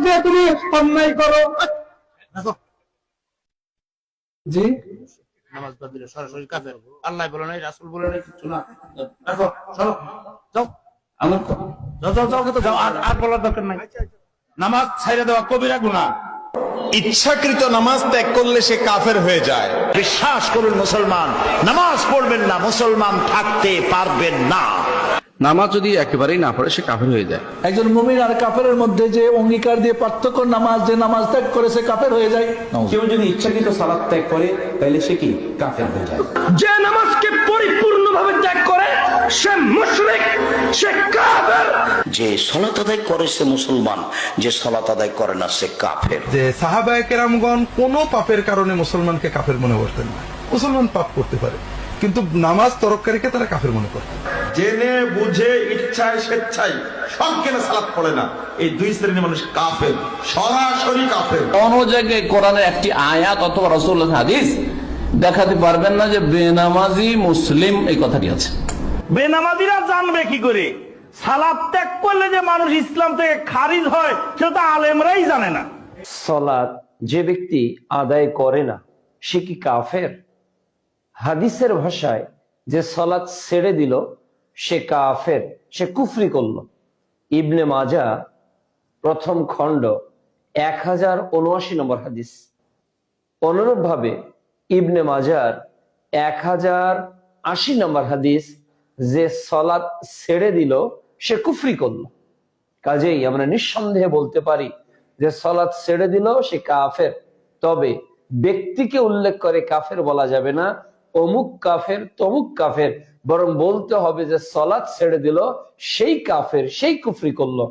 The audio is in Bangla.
যে তুমি অন্যায় করো। জি, নামাজ বাদ দিলে সরাসরি কাফের। আল্লাহ বলে নাই, রাসূল বলে নাই, কিছু না। দেখো, চলো, যাও, আমার যাও, যাও, যাও, যাও, যাও, আর বলার দরকার নাই। নামাজ ছাইড়া দেওয়া কবিরা গুনাহ। ইচ্ছাকৃত নামাজ ত্যাগ করলে সে কাফের হয়ে যায়। বিশ্বাস করুন মুসলমান, নামাজ পড়বেন না, মুসলমান থাকতে পারবেন না। নামাজ যদি একেবারেই না পড়ে সে কাফের হয়ে যায়। একজন মুমিন আর কাফেরের মধ্যে যে অঙ্গীকার দিয়ে পার্থক্য, নামাজ যে নামাজ ত্যাগ করে সে কাফের হয়ে যায়। কেউ যদি ইচ্ছাকৃত সালাত ত্যাগ করে তাহলে সে কি কাফের হয়ে যায়। যে নামাজকে পরিপূর্ণভাবে ত্যাগ করে সে মুশরিক, সে কাফের। যে সালাত আদায় করে সে মুসলমান, যে সালাত আদায় করে না সে কাফের। যে সাহাবায়ে কেরামগণ কোনো পাপের কারণে মুসলমানকে কাফের মনে করতেন না। মুসলমান পাপ করতে পারে, কিন্তু নামাজ তরককারীকে তারা কাফের মনে করতেন। জেনে বুঝে ইচ্ছায় স্বেচ্ছায় সজ্ঞানে সালাত পড়ে না, এই দুই শ্রেণীর মানুষ কাফের, সরাসরি কাফের। কোন জায়গায় কোরআনের একটি আয়াত অথবা রাসূলুল্লাহ হাদিস দেখাতে পারবেন না যে বেনামাজি মুসলিম এই কথাটি আছে। বেনামাজিরা জানবে কি করে? সালাত ত্যাগ করলে যে মানুষ ইসলাম থেকে খারিজ হয় সেটা তো আলেমরাই জানে না। সালাত যে ব্যক্তি আদায় করে না সে কি কাফের? হাদিসের ভাষায় যে সালাত ছেড়ে দিল সে কাফের, সে কুফরি করল। ইবনে মাজা প্রথম খণ্ড 1079 নম্বর হাদিস। অনুরূপ ভাবে ইবনে মাজার 1080 নম্বর হাদিস, যে সালাত ছেড়ে দিল সে কুফরি করল। কাজেই আমরা নিঃসন্দেহে বলতে পারি যে সালাত ছেড়ে দিল সে কাফের। তবে ব্যক্তিকে উল্লেখ করে কাফের বলা যাবে না, অমুক কাফের তমুক কাফের, বরং বলতে হবে যে সালাত ছেড়ে দিল সেই কাফের, সেই কুফরি করলো।